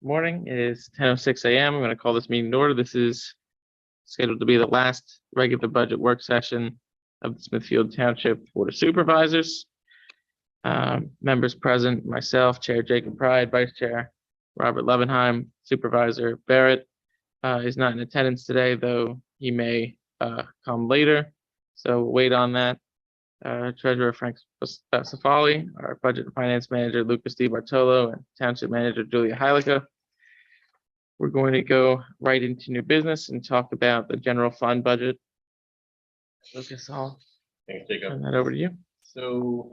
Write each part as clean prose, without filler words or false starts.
Morning. It is 10:06 a.m. I'm going to call this meeting to order. This is scheduled to be the last regular budget work session of the Smithfield Township Board of Supervisors. Members present, myself, Chair Jacob Pride, Vice Chair Robert Levenheim, Supervisor Barrett is not in attendance today, though he may come later. So we'll wait on that. Treasurer Frank Safali, our Budget and Finance Manager Lucas DiBartolo, and Township Manager Julia Heilica. We're going to go right into new business and talk about the general fund budget. Lucas, I'll Thanks, Jacob. turn that over to you. So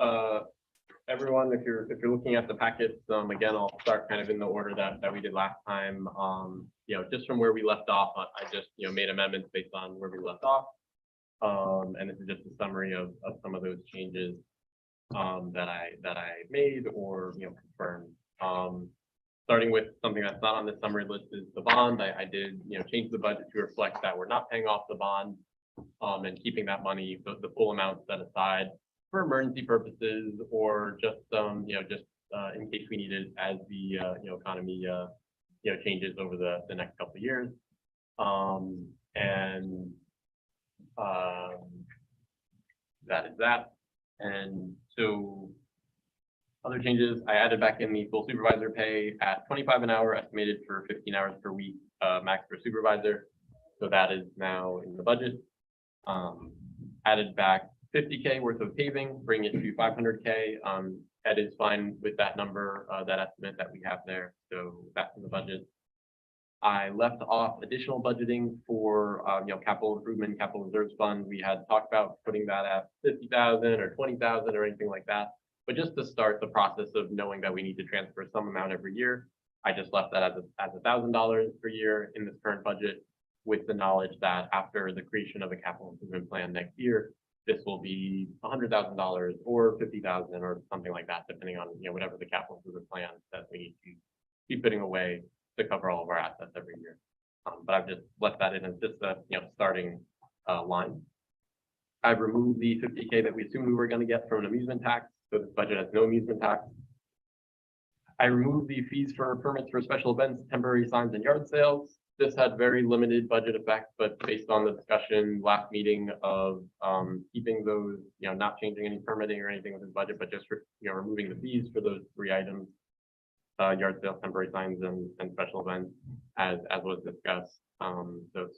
everyone, if you're looking at the packets, again, I'll start kind of in the order that we did last time. Just from where we left off, I just made amendments based on where we left off. And this is just a summary of some of those changes that I made or confirmed. Starting with something that's not on the summary list is the bond. I did change the budget to reflect that we're not paying off the bond and keeping that money, the full amount set aside for emergency purposes or just in case we need it as the economy changes over the next couple of years. That is that. And so other changes, I added back in the full supervisor pay at $25 an hour, estimated for 15 hours per week, max per supervisor. So that is now in the budget. Added back $50K worth of paving, bring it to $500K. Ed is fine with that number, that estimate that we have there. So that's in the budget. I left off additional budgeting for capital improvement, capital reserves fund. We had talked about putting that at 50,000 or 20,000 or anything like that. But just to start the process of knowing that we need to transfer some amount every year, I just left that as $1,000 per year in this current budget, with the knowledge that after the creation of a capital improvement plan next year, this will be $100,000 or 50,000 or something like that, depending on whatever the capital improvement plan that we need to keep putting away to cover all of our assets every year. But I've just left that in as just a starting line. I've removed the $50K that we assumed we were going to get from an amusement tax, so this budget has no amusement tax. I removed the fees for permits for special events, temporary signs, and yard sales. This had very limited budget effect, but based on the discussion last meeting of keeping those, not changing any permitting or anything with this budget, but just removing the fees for those three items. Yard sales, temporary signs, and special events, as was discussed. So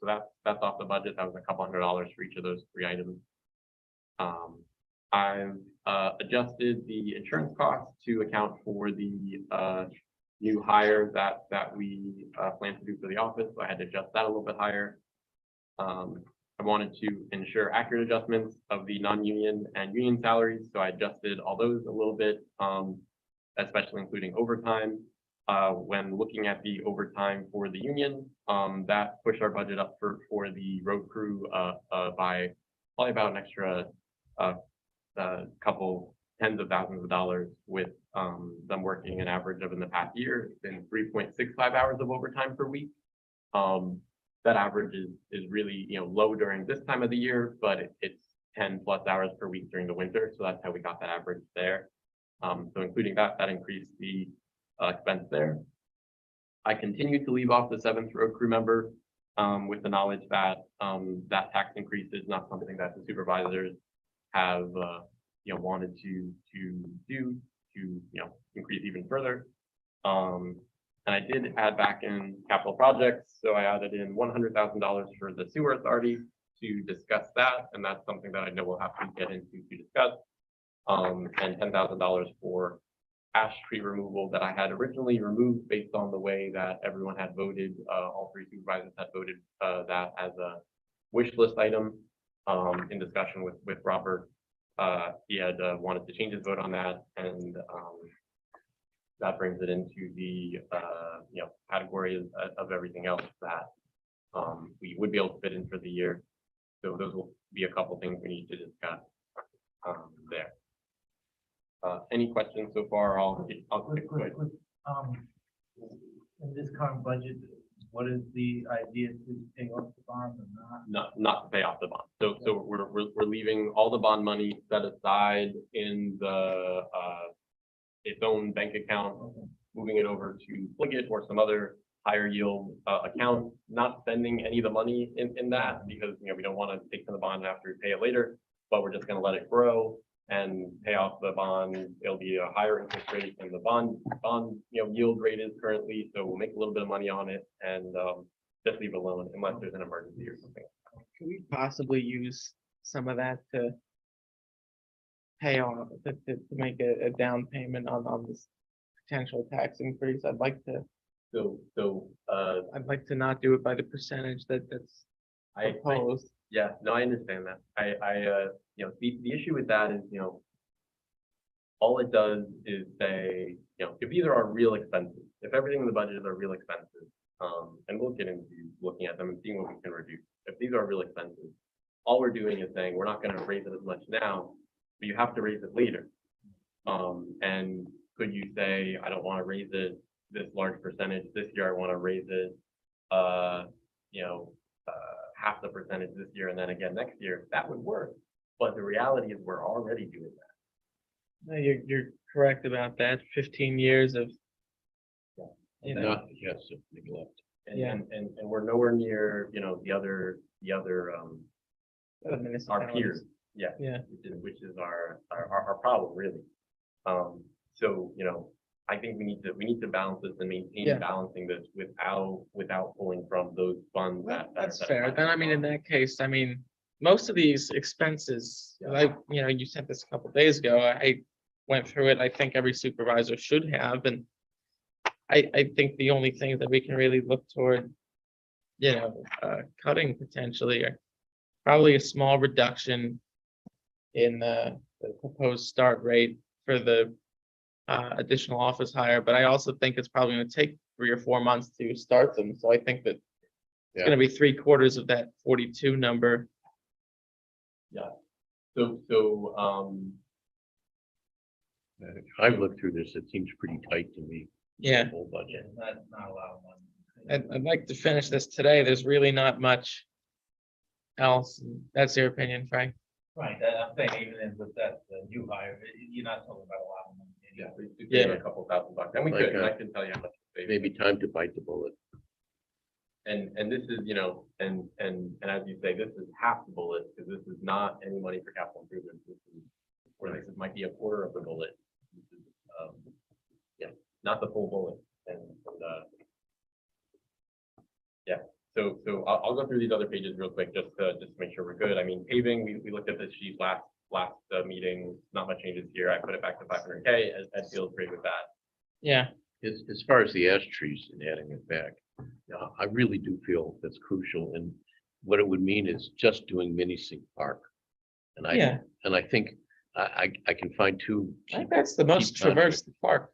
that's off the budget. That was a couple $100 for each of those three items. I've adjusted the insurance costs to account for the new hire that we plan to do for the office. So I had to adjust that a little bit higher. I wanted to ensure accurate adjustments of the non-union and union salaries, so I adjusted all those a little bit. Especially including overtime. When looking at the overtime for the union, that pushed our budget up for the road crew by probably about an extra couple tens of thousands of dollars, with them working an average of in the past year. It's been 3.65 hours of overtime per week. That average is really low during this time of the year, but it's 10+ hours per week during the winter. So that's how we got that average there. So including that increased the expense there. I continue to leave off the 7th road crew member with the knowledge that that tax increase is not something that the supervisors have wanted to do to increase even further. And I did add back in capital projects, so I added in $100,000 for the sewer authority to discuss that, and that's something that I know we'll have to get into to discuss. And $10,000 for ash tree removal that I had originally removed based on the way that everyone had voted. All three supervisors had voted that as a wish list item. In discussion with Robert, he had wanted to change his vote on that, and that brings it into the category of everything else that we would be able to fit in for the year. So those will be a couple things we need to discuss there. Any questions so far? I'll quick. In this current budget, what is the idea to pay off the bond or not? Not to pay off the bond. So we're leaving all the bond money set aside in the its own bank account. moving it over to Pliget or some other higher yield account, not spending any of the money in that because, you know, we don't want to take from the bond and have to repay it later, but we're just going to let it grow and pay off the bond. It'll be a higher interest rate than the bond, you know, yield rate is currently. So we'll make a little bit of money on it and just leave it alone unless there's an emergency or something. Can we possibly use some of that to pay off, to make a down payment on this potential tax increase? I'd like to not do it by the percentage that's proposed. Yeah, no, I understand that. You know, the issue with that is, you know, all it does is say, you know, if these are our real expenses, if everything in the budget is our real expenses, and we'll get into looking at them and seeing what we can reduce. If these are real expenses, all we're doing is saying we're not going to raise it as much now, but you have to raise it later. And could you say, I don't want to raise it this large percentage this year, I want to raise it, you know, half the percentage this year and then again next year? That would work. But the reality is we're already doing that. No, you're correct about that. 15 years of, you know, Not, yes, of neglect. And, Yeah. and we're nowhere near, you know, the other our municipalities. peers. Yeah. Yeah. Which is our problem really. So, you know, I think we need to balance this and maintain Yeah. balancing this without pulling from those funds that. That's fair. Then, I mean, in that case, I mean, most of these expenses, you know, you sent this a couple days ago, I went through it. I think every supervisor should have, and I think the only thing that we can really look toward, you know, cutting potentially are probably a small reduction in the proposed start rate for the additional office hire, but I also think it's probably going to take 3 or 4 months to start them. So I think that it's going to be 3/4 of that 42 number. Yeah. So I've looked through this, it seems pretty tight to me. Yeah. The whole budget. Not a lot of money. I'd like to finish this today. There's really not much else. That's your opinion, Frank? Right, I'm saying even with that new hire, you're not talking about a lot of money. yeah, we could Yeah. save a couple $1,000, and we Like, could. And I can tell you how much. we saved. Maybe time to bite the bullet. And this is, you know, and as you say, this is half the bullet, because this is not any money for capital improvements. This is, or this might be 1/4 of the bullet. This is, yeah, not the full bullet. And yeah, so I'll go through these other pages real quick, just to make sure we're good. I mean, paving, we looked at this sheet last meeting, not much changes here. I put it back to 500K, Ed feels great with that. Yeah. As far as the ash trees and adding it back, I really do feel that's crucial. And what it would mean is just doing Mini Sink Park. And Yeah. I think I can find two. I think that's the most cheap contracts. traversed park.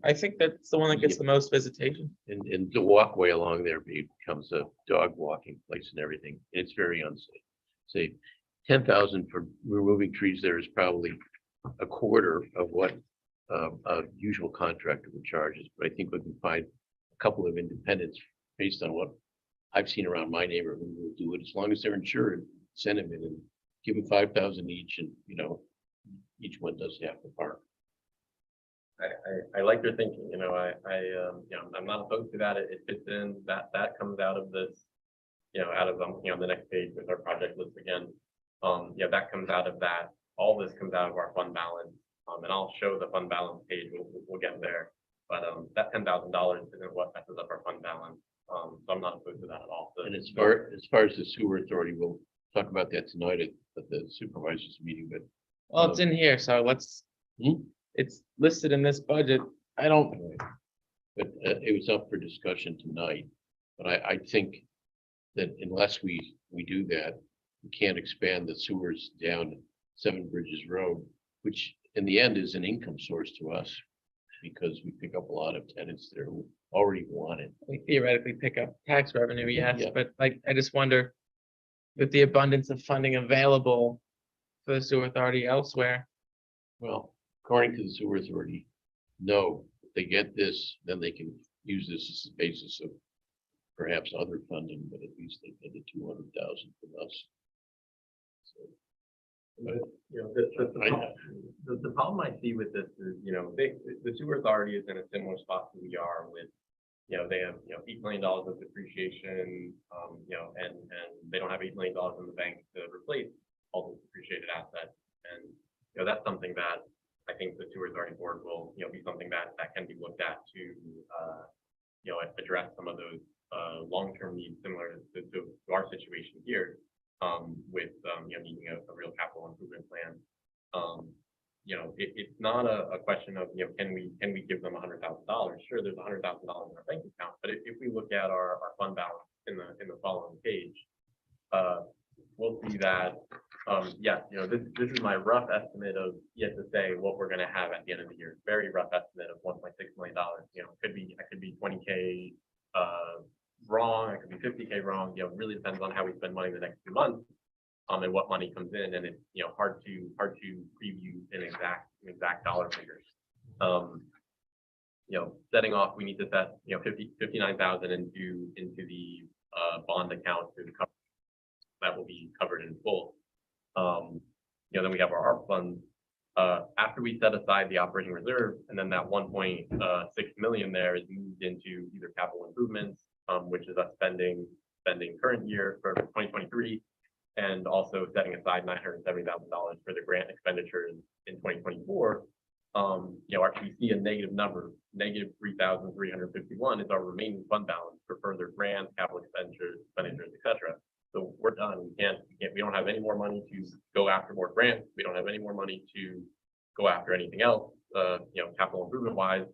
I think that's the one that gets the most visitation. And the walkway along there becomes a dog walking place and everything. It's very unsafe. Say 10,000 for removing trees there is probably 1/4 of what a usual contractor would charge us. But I think we can find a couple of independents based on what I've seen around my neighborhood who will do it as long as they're insured. Send them in and give them 5,000 each, and you know, each one does half the park. I like your thinking, you know, you know, I'm not opposed to that. It fits in, that comes out of this, you know, out of, you know, the next page with our project list again. Yeah, that comes out of that. All this comes out of our fund balance. And I'll show the fund balance page. We'll get there. But that $10,000 isn't what messes up our fund balance. So I'm not opposed to that at all. So, And as far as the sewer authority, we'll talk about that tonight at the supervisors meeting, but Well, it's in here, so let's, it's listed in this budget. I don't, But it was up for discussion tonight, but I think that unless we do that, we can't expand the sewers down Seven Bridges Road, which in the end is an income source to us because we pick up a lot of tenants there who already want it. we theoretically pick up tax revenue, yes, Yeah. but like, I just wonder with the abundance of funding available for the sewer authority elsewhere. Well, according to the sewer authority, no, if they get this, then they can use this as the basis of perhaps other funding, but at least they get the 200,000 from us. So, you know, The problem I see with this is, the sewer authority is in a similar spot that we are with, they have, $8 million of depreciation, and they don't have $8 million in the bank to replace all those depreciated assets. And, that's something that I think the sewer authority board will, be something that can be looked at to, address some of those long-term needs similar to our situation here, with, needing a real capital improvement plan. It's not a question of, can we give them $100,000? Sure, there's $100,000 in our bank account, but if we look at our fund balance in the following page, we'll see that, yes, this is my rough estimate of, yet to say what we're going to have at the end of the year. Very rough estimate of $1.6 million. I could be 20K wrong. I could be 50K wrong. Really depends on how we spend money the next 2 months. And what money comes in, and it's hard to preview an exact dollar figure. Setting off, we need to set 59,000 into the bond account to cover that will be covered in full. Then we have our ARP funds. After we set aside the operating reserve, and then that 1.6 million there is moved into either capital improvements, which is us spending current year for 2023. And also setting aside $970,000 for the grant expenditures in 2024. We see a negative number, negative 3,351 is our remaining fund balance for further grants, capital expenditures, etc. So we're done. We don't have any more money to go after more grants. We don't have any more money to go after anything else, capital improvement wise,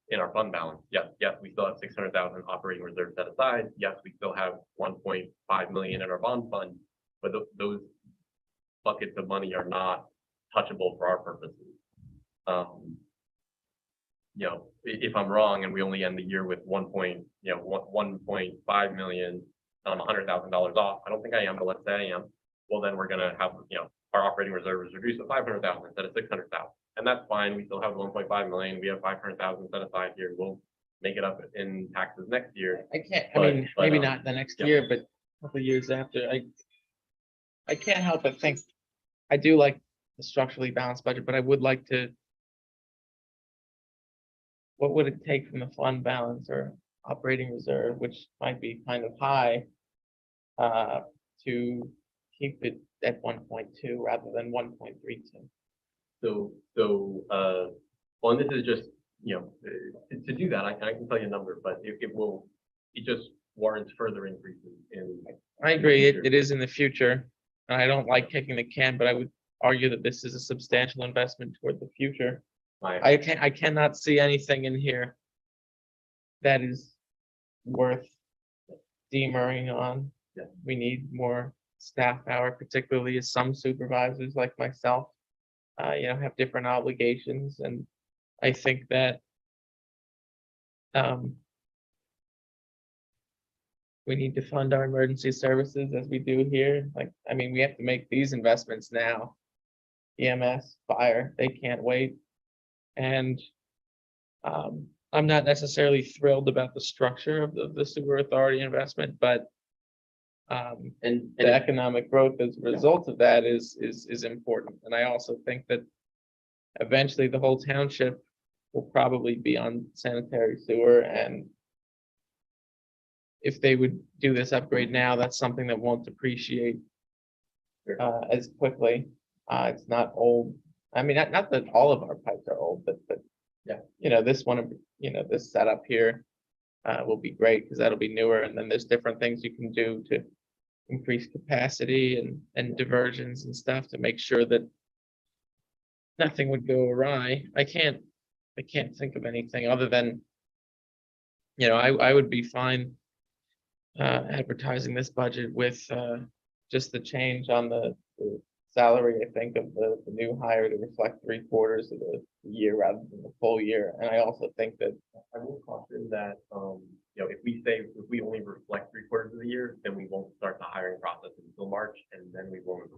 in our fund balance. Yes, we still have 600,000 operating reserves set aside. Yes, we still have 1.5 million in our bond fund, but those buckets of money are not touchable for our purposes. If I'm wrong and we only end the year with 1.5 million, $100,000 off, I don't think I am, but let's say I am. Well, then we're gonna have, our operating reserve is reduced to 500,000 instead of 600,000. And that's fine. We still have 1.5 million. We have 500,000 set aside here. We'll make it up in taxes next year. Maybe not the next year, but a couple of years after. I can't help but think I do like the structurally balanced budget, but I would like to. What would it take from the fund balance or operating reserve, which might be kind of high, to keep it at 1.2 rather than 1.32? So, well, and this is just, to do that, I can tell you a number, but it just warrants further increases in. I agree, it is in the future. And I don't like kicking the can, but I would argue that this is a substantial investment toward the future. I cannot see anything in here that is worth demurring on. Yeah. We need more staff power, particularly as some supervisors like myself, have different obligations. And I think that we need to fund our emergency services as we do here. We have to make these investments now. EMS, fire, they can't wait. And I'm not necessarily thrilled about the structure of the sewer authority investment, but the economic growth as a result of that is important. And I also think that eventually the whole township will probably be on sanitary sewer, and if they would do this upgrade now, that's something that won't depreciate as quickly. It's not old. Not that all of our pipes are old, but yeah, this one, this setup here will be great because that'll be newer. And then there's different things you can do to increase capacity and diversions and stuff to make sure that nothing would go awry. I can't think of anything other than, I would be fine advertising this budget with just the change on the salary, I think, of the new hire to reflect 3/4 of the year rather than the full year. And I also think that I will caution that, if we only reflect 3/4 of the year, then we won't start the hiring process until March, and then we won't,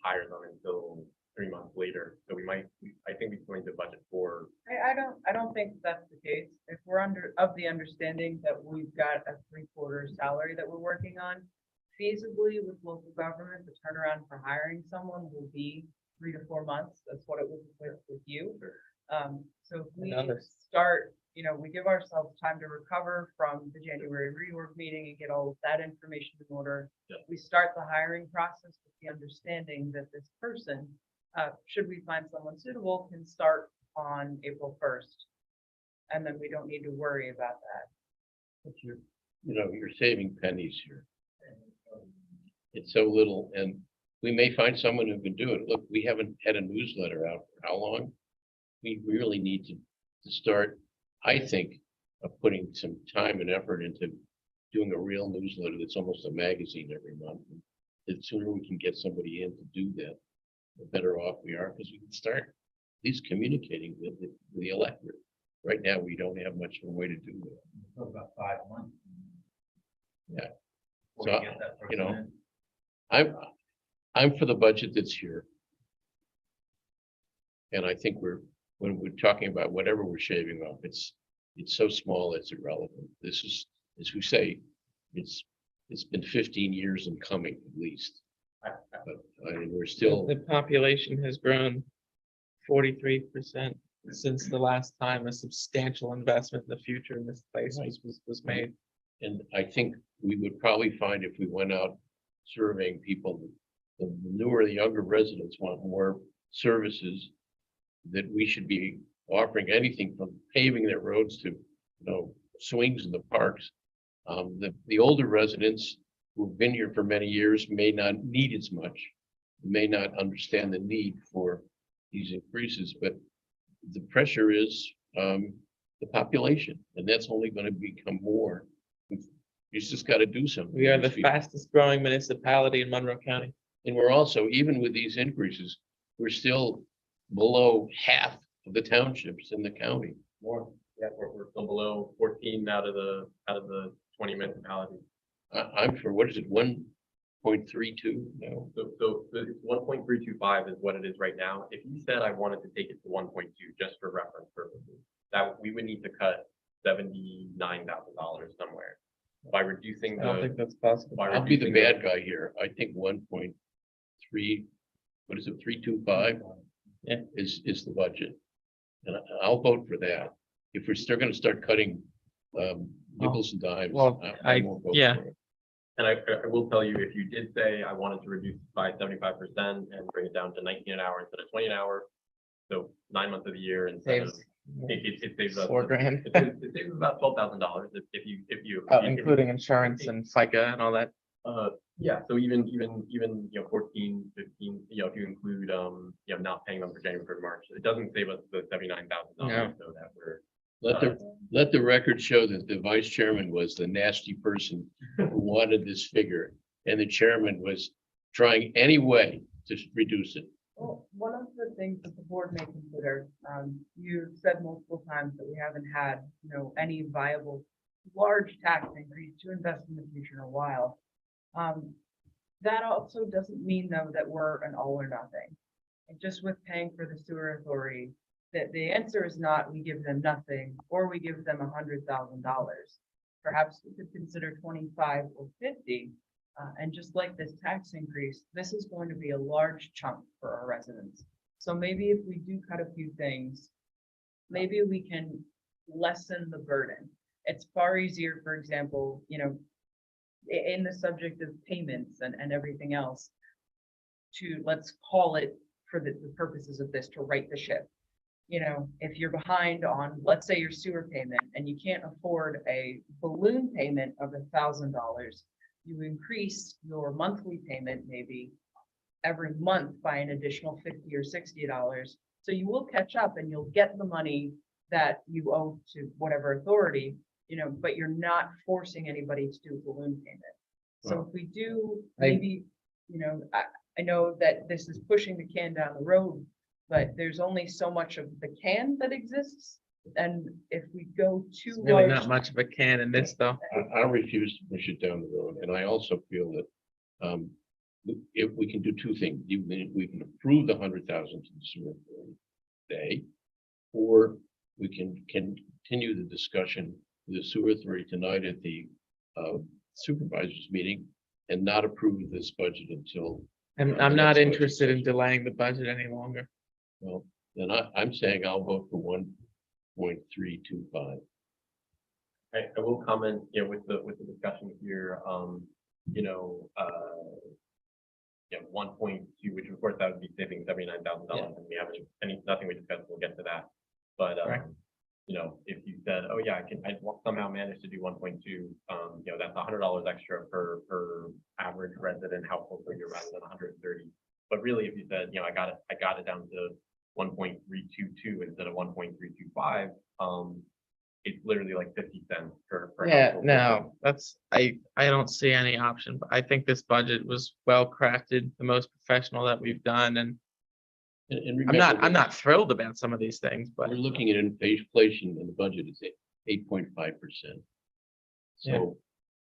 hire them until 3 months later. So I think we're going to budget for. I don't think that's the case. If we're of the understanding that we've got a 3/4 salary that we're working on, feasibly with local government, the turnaround for hiring someone will be 3 to 4 months. That's what it was with you. So if we Another- start, we give ourselves time to recover from the January reorg meeting and get all of that information in order. Yeah. We start the hiring process with the understanding that this person, should we find someone suitable, can start on April 1st. And then we don't need to worry about that. But you're saving pennies here. It's so little, and we may find someone who can do it. Look, we haven't had a newsletter out for how long? We really need to start, I think, of putting some time and effort into doing a real newsletter that's almost a magazine every month. The sooner we can get somebody in to do that, the better off we are, because we can start at least communicating with the electorate. Right now, we don't have much of a way to do that. For about 5 months. Yeah. Before So, you get that you person know, in. I'm for the budget that's here. And I think when we're talking about whatever we're shaving off, it's so small, it's irrelevant. This is, as we say, it's been 15 years in coming at least. But I mean, we're still, The population has grown 43% since the last time a substantial investment in the future in this place was made. and I think we would probably find if we went out surveying people, the newer, the younger residents want more services, that we should be offering anything from paving their roads to, swings in the parks. The older residents who've been here for many years may not need as much, may not understand the need for these increases, but the pressure is the population, and that's only going to become more. You just got to do something. We are the These people- fastest growing municipality in Monroe County. And we're also, even with these increases, we're still below half of the townships in the county. More, yeah, we're still below 14 out of the 20 municipalities. I'm for, what is it, 1.32? No, So it's 1.325 is what it is right now. If you said I wanted to take it to 1.2, just for reference purposes, that we would need to cut $79,000 somewhere by reducing I don't the. think that's possible. by I'll be the reducing bad guy here. I think 1.3, what is it, 325? Yeah. Is the budget. And I'll vote for that. If we're still gonna start cutting nickels and dimes. well, I won't vote yeah. for it. And I will tell you, if you did say I wanted to reduce by 75% and bring it down to 19 an hour instead of 20 an hour, so 9 months of the year instead of, Saves it saves us. $4,000, It saves about $12,000 if you. including insurance and FICA and all that. Yeah, so even 14, 15, if you include, not paying them for January, February, March, it doesn't save us the $79,000, No. so that we're. Let the record show that the vice chairman was the nasty person who wanted this figure, and the chairman was trying any way to reduce it. Well, one of the things that the board may consider, you've said multiple times that we haven't had, any viable large tax increase to invest in the future in a while. That also doesn't mean though that we're an all or nothing. And just with paying for the sewer authority, that the answer is not we give them nothing or we give them $100,000. Perhaps we could consider 25 or 50. And just like this tax increase, this is going to be a large chunk for our residents. So maybe if we do cut a few things, maybe we can lessen the burden. It's far easier, for example, in the subject of payments and everything else, to, let's call it for the purposes of this, to right the ship. If you're behind on, let's say, your sewer payment and you can't afford a balloon payment of $1,000, you increase your monthly payment maybe every month by an additional $50 or $60. So you will catch up and you'll get the money that you owe to whatever authority, but you're not forcing anybody to do a balloon payment. So if we do, maybe, I know that this is pushing the can down the road, but there's only so much of the can that exists. And if we go too It's really large, not much of a can in this though. I refuse to push it down the road, and I also feel that if we can do two things, we can approve the 100,000 to the sewer authority today, or we can continue the discussion with the sewer authority tonight at the supervisors meeting and not approve this budget until And I'm not interested in delaying the budget any longer. Well, then I'm saying I'll vote for 1.325. I will comment, you know, with the discussion here, you know, 1.2, which of course that would be saving $79,000, and we haven't nothing we discussed. We'll get to that, but Right. you know, if you said, oh yeah, I somehow managed to do 1.2, you know, that's $100 extra per average resident household per year rather than 130. But really, if you said, you know, I got it down to 1.322 instead of 1.325, it's literally like 50 cents per Yeah, household. no, that's, I don't see any option, but I think this budget was well crafted, the most professional that we've done, and And I'm remember, not thrilled about some of these things, but we're looking at inflation and the budget is 8.5%. Yeah. So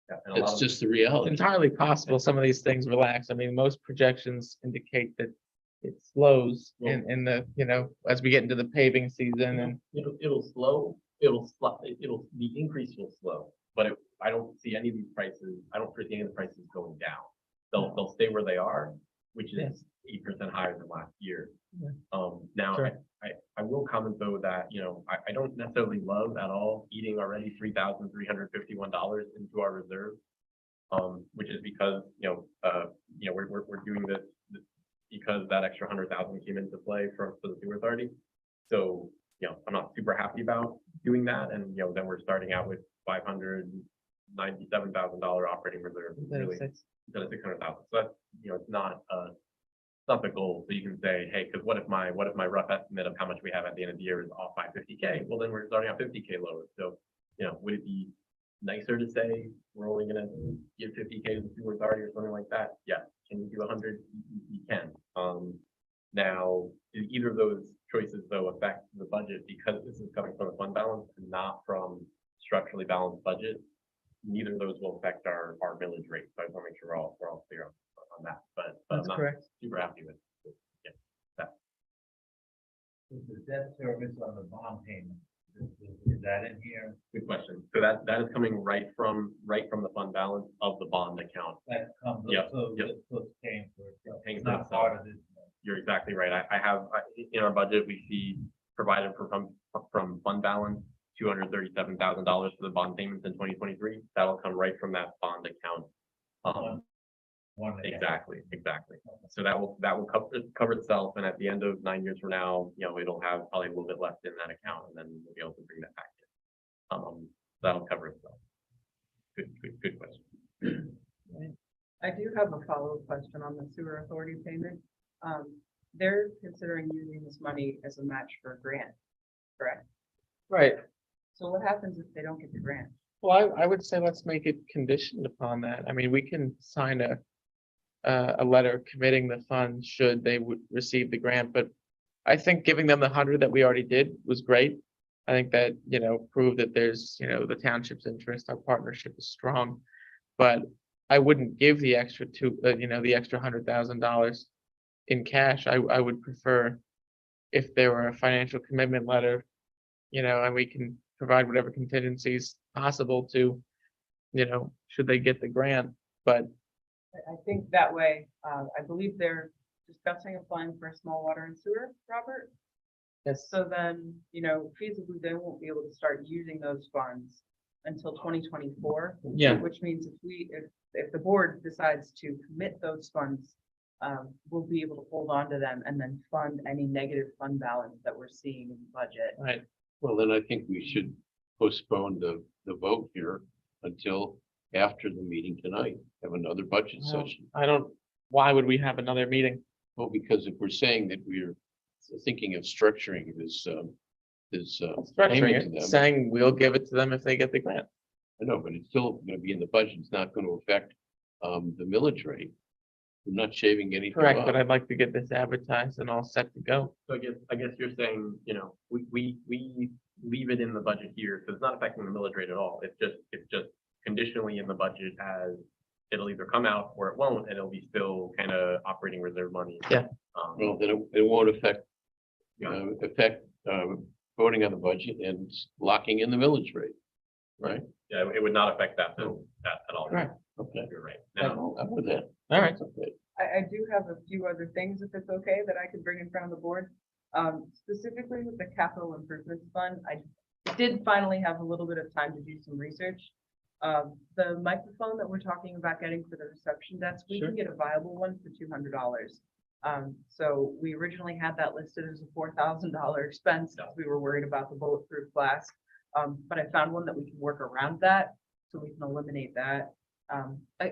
Yeah, and a lot that's of- just the it's reality. entirely possible some of these things relax. I mean, most projections indicate that it slows in the, you know, as we get into the paving season and It'll slow. The increase will slow, but I don't see any of these prices. I don't foresee any of the prices going down. They'll stay where they are, which is 8% higher than last year. Yeah. Now Sure. I will comment though that, you know, I don't necessarily love at all eating already $3,351 into our reserve. Which is because, you know, we're doing this because that extra 100,000 came into play for the sewer authority. So, you know, I'm not super happy about doing that. And, you know, then we're starting out with $597,000 operating reserve, really, instead of 600,000. So that's, you know, it's not the goal. So you can say, hey, because what if my rough estimate of how much we have at the end of the year is off by 50K? Well, then we're starting out 50K lower. So, you know, would it be nicer to say we're only going to give 50K to the sewer authority or something like that? Yeah. Can you do 100? You can. Now, either of those choices though affect the budget because this is coming from the fund balance and not from structurally balanced budget. Neither of those will affect our millage rate. So I want to make sure we're all clear on that. But I'm that's not correct. super happy with that. Is the debt service on the bond payment, is that in here? Good question. So that is coming right from the fund balance of the bond account. That comes, Yep, so yep. it's paying for it. Paying It's for not itself. part of this. You're exactly right. I have in our budget, we see provided from fund balance, $237,000 for the bond payments in 2023. That'll come right from that bond account. One account. Exactly. So that will cover itself. And at the end of 9 years from now, you know, it'll have probably a little bit left in that account and then we'll be able to bring that back in. That'll cover itself. Good question. I do have a follow-up question on the sewer authority payment. They're considering using this money as a match for a grant, correct? Right. So what happens if they don't get the grant? Well, I would say let's make it conditioned upon that. I mean, we can sign a letter committing the funds should they would receive the grant, but I think giving them the 100 that we already did was great. I think that, you know, proved that there's, you know, the township's interest, our partnership is strong, but I wouldn't give the extra the extra $100,000 in cash. I would prefer if there were a financial commitment letter, you know, and we can provide whatever contingencies possible to, you know, should they get the grant, but I think that way, I believe they're discussing applying for a small water and sewer, Robert. yes, So then, you know, feasibly, they won't be able to start using those funds until 2024. yeah, Which means if the board decides to commit those funds, we'll be able to hold on to them and then fund any negative fund balance that we're seeing in the budget. right. Well, then I think we should postpone the vote here until after the meeting tonight, have another budget Well, session. why would we have another meeting? Well, because if we're saying that we're thinking of structuring this Structuring payment to it, them, saying we'll give it to them if they get the grant. I know, but it's still gonna be in the budget. It's not gonna affect the millage rate. We're not shaving anything Correct, off. but I'd like to get this advertised and all set to go. So I guess you're saying, you know, we leave it in the budget here, so it's not affecting the millage rate at all. It's just conditionally in the budget as it'll either come out or it won't, and it'll be still kind of operating reserve money. Yeah. Well, then it won't affect Yeah. voting on the budget and locking in the millage rate, right? Yeah, it would not affect that at all. Right. Okay. You're right. I'm Now, with that. All right. Okay. I do have a few other things, if it's okay, that I could bring in front of the board. Specifically with the capital improvements fund, I did finally have a little bit of time to do some research. The microphone that we're talking about getting for the reception desk, we can get a viable one for $200. So we originally had that listed as a $4,000 expense, because we were worried about the bulletproof glass. But I found one that we can work around that, so we can eliminate that.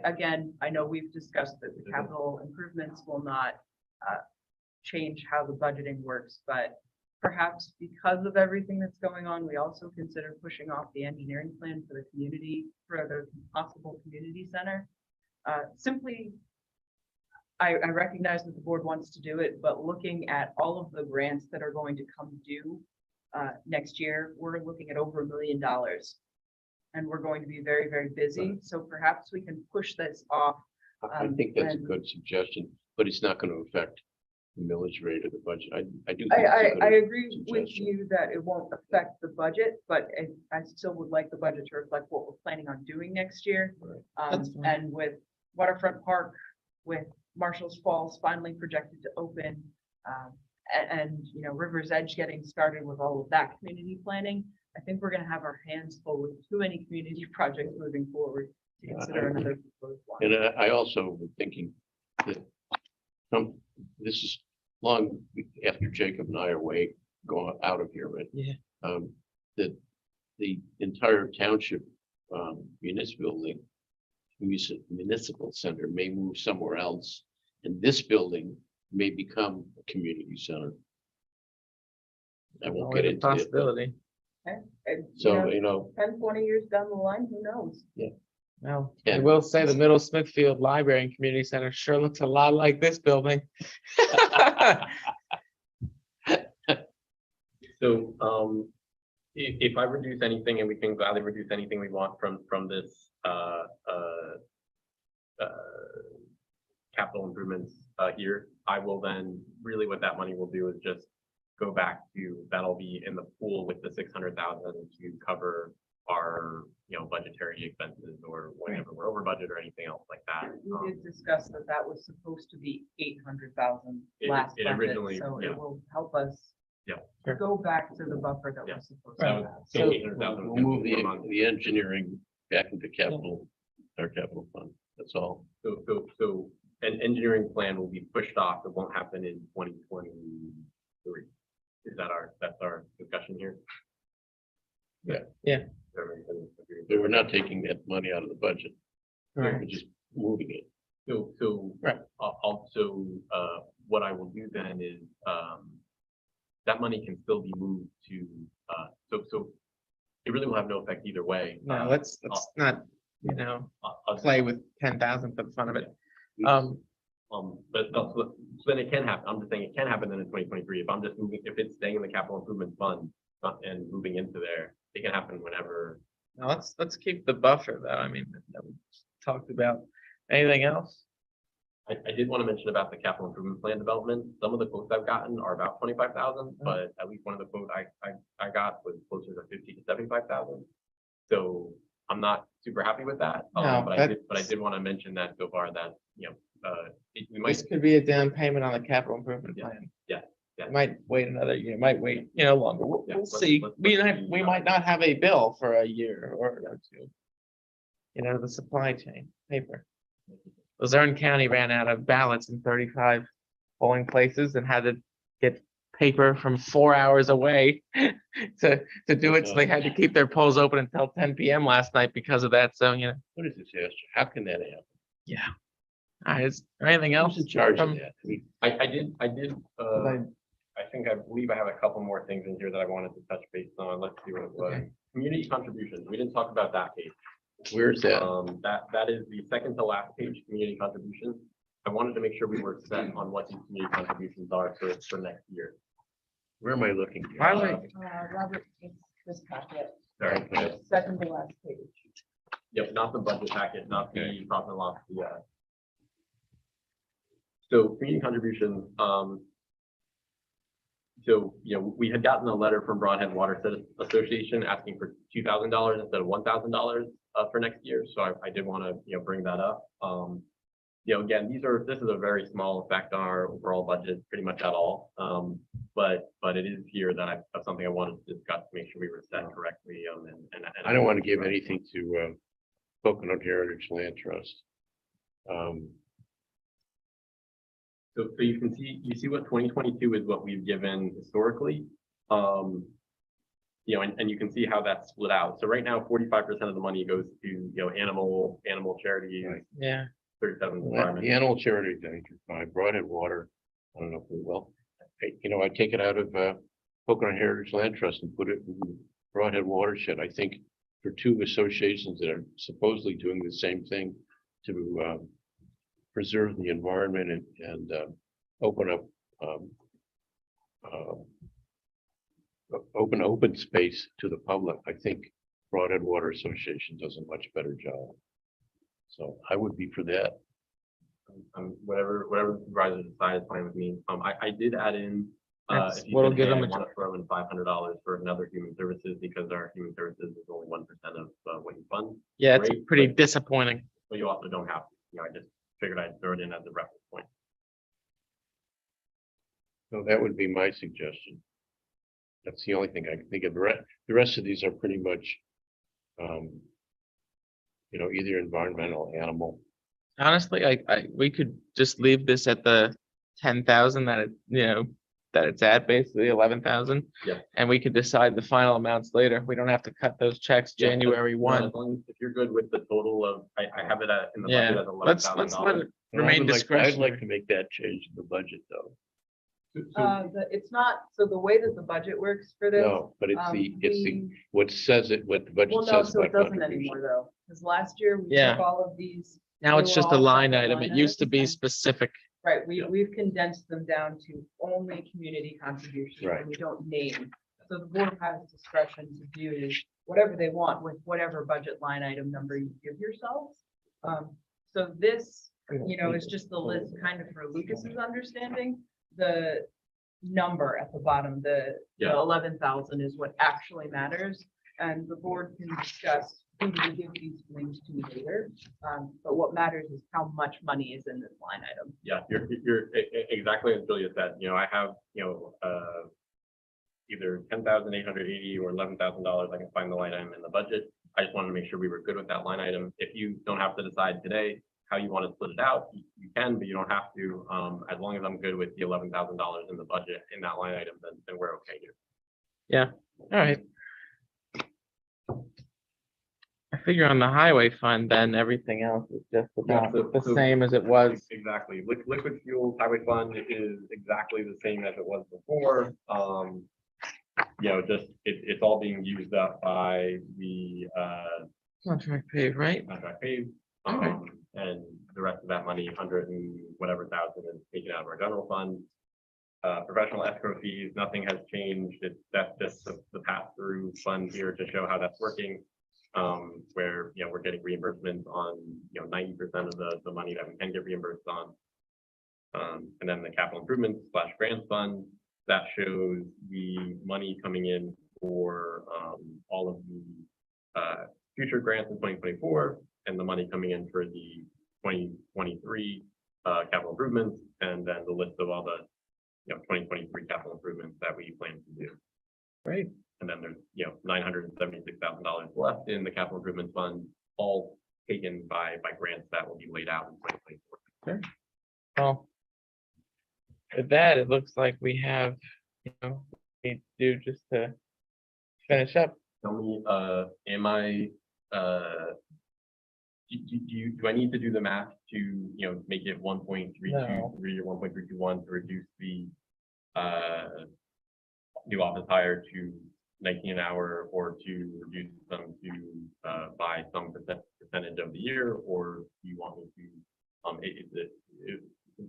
Again, I know we've discussed that the capital improvements will not change how the budgeting works, but perhaps because of everything that's going on, we also consider pushing off the engineering plan for the community, for the possible community center. Simply, I recognize that the board wants to do it, but looking at all of the grants that are going to come due next year, we're looking at over $1 million. And we're going to be very, very busy. So perhaps we can push this off. I think that's a and- good suggestion, but it's not going to affect the millage rate of the budget. I do. think it's a I good agree with suggestion. you that it won't affect the budget, but I still would like the budget to reflect what we're planning on doing next year. Right. That's fine. And with Waterfront Park, with Marshall's Falls finally projected to open, and you know, River's Edge getting started with all of that community planning, I think we're gonna have our hands full with too many community projects moving forward to Yeah, consider I another proposed one. And I also was thinking that this is long after Jacob and I are way going out of here, but Yeah. that the entire township municipal center may move somewhere else, and this building may become a community center. I won't get Always a into it, but- possibility. And, so, 10, 20 years down the line, who knows? Well, I Yeah. will say the Middle Smithfield Library and Community Center sure looks a lot like this building. So, if I reduce anything, and we can gladly reduce anything we want from this, capital improvements, here, I will then, really what that money will do is just go back to, that'll be in the pool with the 600,000 to cover our, budgetary expenses, or whenever we're over budget or anything else like that. We did discuss that that was supposed to be 800,000 It- last it budget, originally- so yeah. it will help us Yeah. Sure. go back to the buffer that Yeah. we're supposed That to was- have. so So- 800,000 we'll was move gonna be 4 months. the engineering back into capital, our capital fund. That's all. So an engineering plan will be pushed off. It won't happen in 2023. That's our discussion here? Yeah. Yeah. Everyone can agree. So we're not taking that money out of the budget. We're Right. just moving it. So. Right. Also, what I will do then is, that money can still be moved to, so it really will have no effect either way. No, let's not, play with 10,000 for the fun of it. But so then it can happen. I'm just saying it can happen then in 2023. If I'm just moving, if it's staying in the capital improvement fund and moving into there, it can happen whenever. Now let's keep the buffer though. I mean, that we talked about. Anything else? I did want to mention about the capital improvement plan development. Some of the quotes I've gotten are about 25,000, but at least one of the quotes I got was closer to 50 to 75,000. So I'm not super happy with that. No, But I did want to mention that so far that, we might, This could be a down payment on the capital improvement Yeah, plan. yeah, yeah. Might wait another year, might wait, longer. We'll Yeah, let's- see. let's- We let's might, see, we might not have a bill for a year or two. The supply chain paper. Luzerne County ran out of ballots in 35 polling places and had to get paper from 4 hours away to do it. So they had to keep their polls open until 10 PM last night because of that. So, What is disaster? How can that happen? yeah. Is there anything else? Who's in charge of from- that? I mean, I believe I have a couple more things in here that I wanted to touch base on. Let's see what it was. Okay. Community contributions. We didn't talk about that page. where's that? That is the second to last page, community contributions. I wanted to make sure we were set on what these community contributions are for next year. Where am I looking? here? Why wait? Robert, it's this packet, Sorry. Okay. second to last page. Yep, not the budget packet, not the Okay. profit and loss, So community contributions, so, we had gotten a letter from Broadhead Water Association asking for $2,000 instead of $1,000 for next year. So I did want to, bring that up. again, this is a very small effect on our overall budget, pretty much at all. But it is here that that's something I wanted to discuss, to make sure we were set correctly. And I don't want to give anything to Coconut Heritage Land Trust. So you see what 2022 is what we've given historically. And you can see how that's split out. So right now, 45% of the money goes to, animal charities, Right. Yeah, 37 The environment. animal charity thing, fine. Broadhead Water, I don't know if we will. I take it out of Coconut Heritage Land Trust and put it in Broadhead Watershed. I think for two associations that are supposedly doing the same thing to preserve the environment and open up open space to the public. I think Broadhead Water Association does a much better job. So I would be for that. Whatever the supervisor decides, fine with me. I did add in. That's If you what'll said, give "Hey, them I a want to throw in $500 for another human services," because our human services is only 1% of what you fund. yeah, it's Great, pretty but- disappointing. But you also don't have to. I just figured I'd throw it in as a reference point. So that would be my suggestion. That's the only thing I can think of. The rest of these are pretty much, either environmental, animal. Honestly, we could just leave this at the 10,000 that that it's at, basically 11,000. Yeah. And we could decide the final amounts later. We don't have to cut those checks Yeah, January As 1. long as if you're good with the total of, I have it in the budget Yeah, as let's $11,000. let it remain I'd like discretionary. to make that change in the budget though. It's not, so the way that the budget works for this. No, but it's what the budget Well, no, says so it about doesn't contribution. anymore though, because last year we Yeah. took all of these, Now it's they just were a all line separate item. line It used to items, be and- specific. right, Yeah. we've condensed them down to only community contributions, Right. and we don't name. So the board has discretion to do whatever they want with whatever budget line item number you give yourselves. So this, is just the list kind of for Lucas's understanding. The number at the bottom, the Yeah. 11,000 is what actually matters. And the board can discuss who do we give these things to later. But what matters is how much money is in this line item. Yeah, you're exactly as Julia said. I have, either 10,880 or $11,000. I can find the line item in the budget. I just wanted to make sure we were good with that line item. If you don't have to decide today how you want to split it out, you can, but you don't have to. As long as I'm good with the $11,000 in the budget in that line item, then we're okay here. All right. I figure on the highway fund, then everything else is just about so- the so- same as it was. Exactly. Liquid fuels highway fund is exactly the same as it was before. Just it's all being used up by the Contract pay, right? contract pays. Okay. And the rest of that money, 100 and whatever thousand, is taken out of our general fund. Professional escrow fees, nothing has changed. That's just the pass-through fund here to show how that's working. Where, we're getting reimbursements on, 90% of the money that we can get reimbursed on. And then the capital improvements / grants fund, that shows the money coming in for, all of the, future grants in 2024 and the money coming in for the 2023, capital improvements, and then the list of all the, 2023 capital improvements that we plan to do. Great. And then there's, $976,000 left in the capital improvement fund, all taken by grants that will be laid out in 2024. Well, with that, it looks like we have, we need to do just to finish up. Tell me, am I, do I need to do the math to, make it 1.323 or 1.321 to reduce the, new office hire to 19 an hour, or to reduce them to, by some percentage of the year, or do you want me to,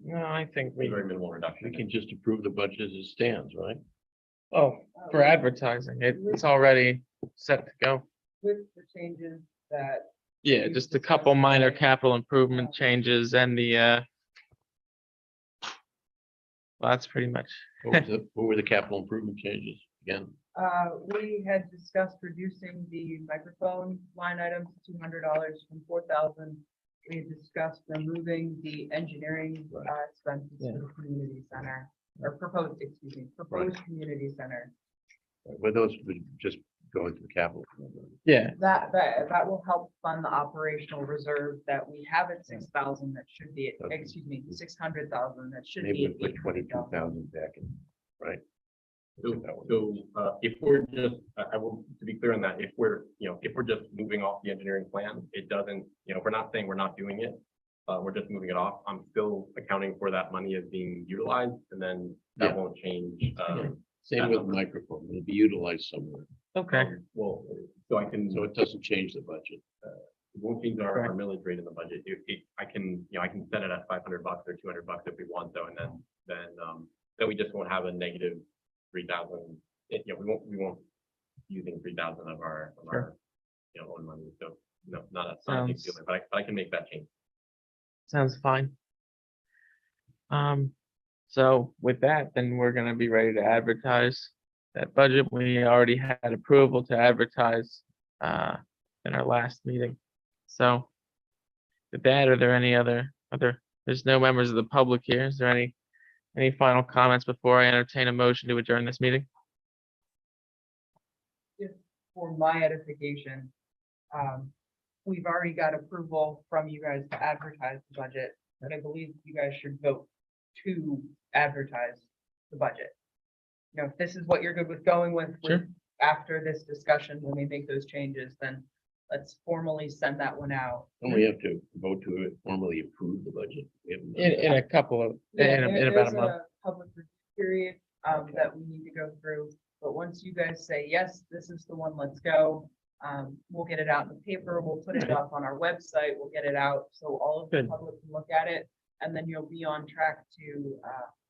No, I think a very minimal We reduction? can just approve the budget as it stands, right? for advertising, it's already set to go. With the changes that, Yeah, We've just a couple discussed minor today. capital improvement changes and well, that's pretty much, What were the capital improvement changes again? we had discussed reducing the microphone line item to $200 from 4,000 we had discussed removing the engineering expenses Yeah. for the community center, or proposed, excuse me, proposed community center. But those would just go into the capital. Yeah, That will help fund the operational reserve that we have at 6,000 that should be, Okay. excuse me, 600,000 that should Maybe be we at put 22,000 800,000. back in, right? If we're just, I will, to be clear on that, if we're just moving off the engineering plan, it doesn't, we're not saying we're not doing it. We're just moving it off. I'm still accounting for that money as being utilized, and then that Yeah. won't change. Same That with number. microphone, it'll be utilized somewhere, okay, Well, so I can, so it doesn't change the budget. it won't change our Correct. millage rate in the budget. I can, I can set it at $500 or $200 if we want though, and then we just won't have a negative 3,000. We won't be using 3,000 of our, own money. So no, not a big deal, Sounds- but I can make that change. sounds fine. So with that, then we're gonna be ready to advertise that budget. We already had approval to advertise in our last meeting. So with that, are there any other, there's no members of the public here. Is there any final comments before I entertain a motion to adjourn this meeting? Just for my edification, we've already got approval from you guys to advertise the budget, but I believe you guys should vote to advertise the budget. If this is what you're good with going with Sure. after this discussion, when we make those changes, then let's formally send that one out. And we have to vote to formally approve the budget. We haven't done In that. a couple of, Yeah, in about a there's month. Public review period, that we need to go through, but once you guys say, yes, this is the one, let's go. We'll get it out in the paper, we'll put it up on our website, we'll get it out, so all of the Good. public can look at it. And then you'll be on track to,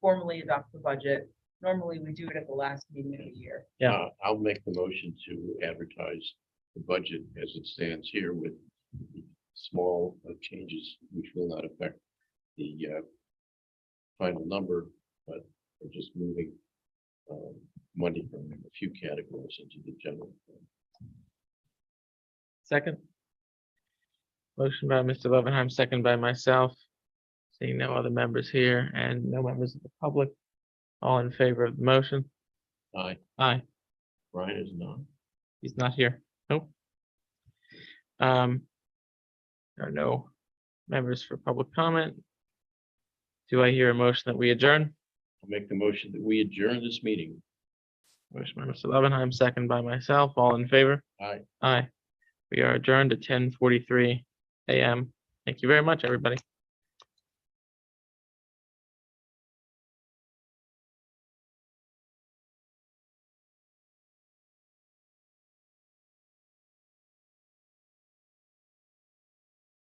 formally adopt the budget. Normally, we do it at the last meeting of the year. Yeah. I'll make the motion to advertise the budget as it stands here with small changes which will not affect the final number, but we're just moving money from a few categories into the general fund. Second. Motion by Mr. Levenheim, second by myself. Seeing no other members here and no members of the public. All in favor of the motion? Aye, Aye, Brian is not. he's not here. Nope. There are no members for public comment. Do I hear a motion that we adjourn? I'll make the motion that we adjourn this meeting. Motion by Mr. Levenheim, second by myself. All in favor? Aye. Aye. We are adjourned at 10:43 a.m. Thank you very much, everybody.